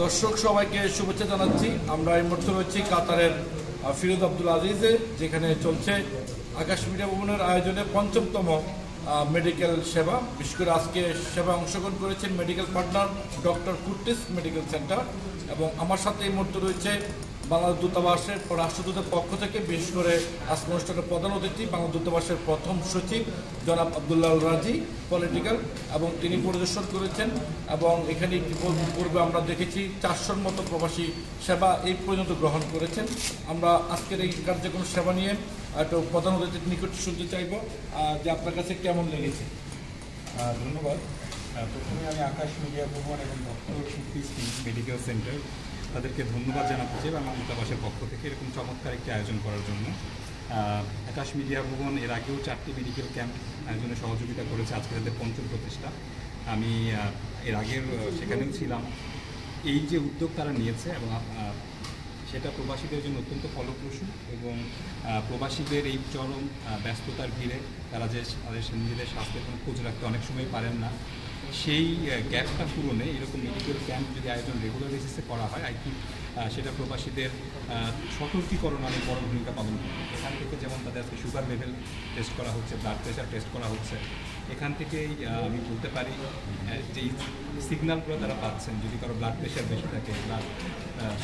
দর্শক সবাইকে শুভেচ্ছা জানাচ্ছি। আমরা এই মুহূর্তে রয়েছি কাতারের ফিরোজ আব্দুল আজিজে, যেখানে চলছে আকাশ মিডিয়া ভবনের আয়োজনে ৫ম মেডিকেল সেবা। বিশেষ করে আজকে সেবায় অংশগ্রহণ করেছেন medical partner doctor Curtis medical centre, এবং আমার সাথে এই মুহূর্তে রয়েছে বাংলাদেশ দূতাবাসের রাষ্ট্রদূতের পক্ষ থেকে, বিশেষ করে আজকে অনুষ্ঠানের প্রধান অতিথি বাংলাদেশ দূতাবাসের প্রথম সচিব জনাব আবদুল্লাহ রাজি পলিটিক্যাল, এবং তিনি পরিদর্শন করেছেন। এবং এখানে পূর্বে আমরা দেখেছি 400-র মতো প্রবাসী সেবা এই পর্যন্ত গ্রহণ করেছেন। আমরা আজকের এই কার্যক্রম সেবা নিয়ে একটু প্রধান অতিথির নিকট শুনতে চাইব যে আপনার কাছে কেমন লেগেছে। ধন্যবাদ। প্রথমে আমি আকাশ মিডিয়া ভবন এবং ডক্টর কুর্টিস মেডিকেল সেন্টার তাদেরকে ধন্যবাদ জানাতে চাই আমার দূতাবাসের পক্ষ থেকে এরকম চমৎকার একটি আয়োজন করার জন্য। আকাশ মিডিয়া ভবন এর আগেও 4টি মেডিকেল ক্যাম্প আয়োজনে সহযোগিতা করেছে, আজকে তাদের ৫ম প্রতিষ্ঠা। আমি এর আগের সেখানেও ছিলাম। এই যে উদ্যোগ তারা নিয়েছে এবং সেটা প্রবাসীদের জন্য অত্যন্ত ফলপ্রসূ, এবং প্রবাসীদের এই চরম ব্যস্ততার ভিড়ে তারা যে তাদের নিজেদের স্বাস্থ্যের কোনো খোঁজ রাখতে অনেক সময় পারেন না, সেই গ্যাপটা পূরণে এরকম মেডিকেল ক্যাম্প যদি আয়োজন রেগুলার বেসিসে করা হয়, আই থিঙ্ক সেটা প্রবাসীদের সতর্কীকরণ অনেক বড় ভূমিকা পালন করবে। এখান থেকে যেমন তাদের আজকে সুগার লেভেল টেস্ট করা হচ্ছে, ব্লাড প্রেশার টেস্ট করা হচ্ছে, এখান থেকেই আমি বলতে পারি যেই সিগন্যালগুলো তারা পাচ্ছেন, যদি কারো ব্লাড প্রেশার বেশি থাকে, ব্লাড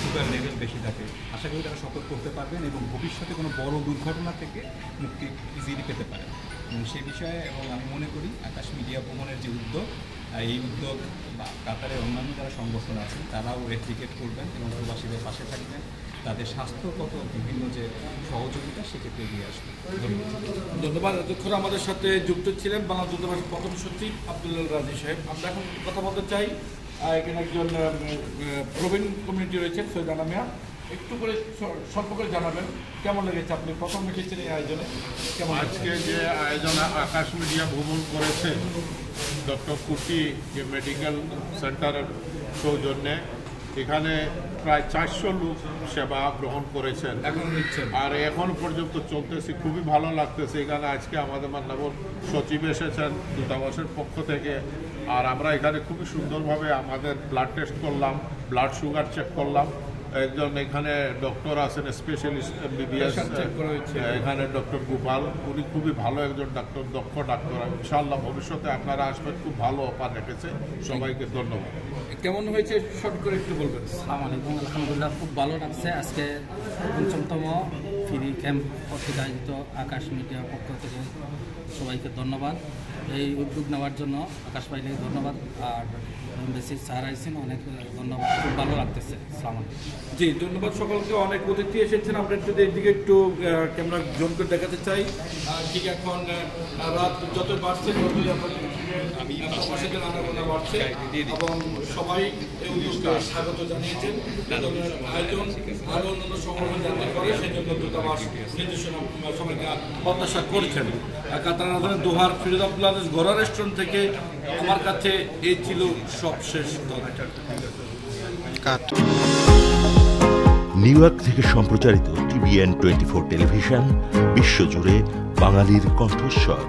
সুগার লেভেল বেশি থাকে, আশা করি তারা সতর্ক করতে পারবেন এবং ভবিষ্যতে কোনো বড় দুর্ঘটনা থেকে মুক্তি ইজিলি পেতে পারেন। সেই বিষয়ে এবং আমি মনে করি আকাশ মিডিয়া ভবনের যে উদ্যোগ, এই উদ্যোগ বা কাতারের অন্যান্য যারা সংগঠন আছেন তারাও রেপ্লিকেট করবেন এবং প্রবাসীদের পাশে থাকবেন, তাদের স্বাস্থ্যগত বিভিন্ন যে সহযোগিতা সেক্ষেত্রে এগিয়ে আসবে। ধন্যবাদ। এতক্ষণ আমাদের সাথে যুক্ত ছিলেন বাংলাদেশ দূতাবাসের প্রথম সচিব আবদুল্লাহ রাজি সাহেব। আমরা এখন কথা বলতে চাই, এখানে একজন প্রবীণ কমিউনিটি রয়েছেন সৈয়দ আনামিয়া, একটু করে স্বল্প করে জানাবেন কেমন লেগেছে, আপনি প্রথম এসেছেন এই আয়োজনে, কেমন? আজকে যে আয়োজনে আকাশ মিডিয়া ভ্রমণ করেছে ডক্টর কুর্টি যে মেডিকেল সেন্টারের সৌজন্যে, এখানে প্রায় 400 লোক সেবা গ্রহণ করেছেন আর এখন পর্যন্ত চলতেছে। খুবই ভালো লাগতেছে। এখানে আজকে আমাদের মাননীয় সচিব এসেছেন দূতাবাসের পক্ষ থেকে, আর আমরা এখানে খুবই সুন্দরভাবে আমাদের ব্লাড টেস্ট করলাম, ব্লাড সুগার চেক করলাম। একজন এখানে ডক্টর আছেন স্পেশালিস্ট MBBS, এখানে ডক্টর গোপাল, উনি খুবই ভালো একজন ডাক্তার, দক্ষ ডাক্তার। ইনশাআল্লাহ ভবিষ্যতে আপনারা আসবেন, খুব ভালো অফার রেখেছে। সবাইকে ধন্যবাদ। কেমন হয়েছে শর্ট করে একটু বলবেন। আসসালামু আলাইকুম। আলহামদুলিল্লাহ, খুব ভালো লাগছে। আজকে ৫ম ফ্রি ক্যাম্প কর্তৃক আয়োজিত আকাশ মিডিয়ার পক্ষ থেকে সবাইকে ধন্যবাদ। এই উদ্যোগ নেওয়ার জন্য আকাশ ভাইকে ধন্যবাদ, আর বেশি স্যার আইসেন, অনেক ধন্যবাদ। খুব ভালো লাগতেছে। আসসালামু আলাইকুম। জি, ধন্যবাদ সকলকে। অনেক অতিথি এসেছেন, আমরা একটু এইদিকে একটু ক্যামেরা জোন করে দেখাতে চাই। ঠিক এখন রাত যত বাড়ছে ততই প্রবাসীদের আনাগোনা বাড়ছে, এবং সবাই এই উদ্যোগকে স্বাগত জানিয়েছেন। আয়োজন আরও অন্যান্য সংগঠন যাতে করে সেই জন্য দূতাবাস নির্দেশনা সবাইকে প্রত্যাশা করছেন। কাতার রাজধানী দোহার ফিরোজ আব্দুল আজিজ গড়া রেস্টুরেন্ট থেকে আমার কাছে এই ছিল সবশেষ। নিউ ইয়র্ক থেকে সম্প্রচারিত TVN 24 টেলিভিশন, বিশ্বজুড়ে বাঙালির কণ্ঠস্বর।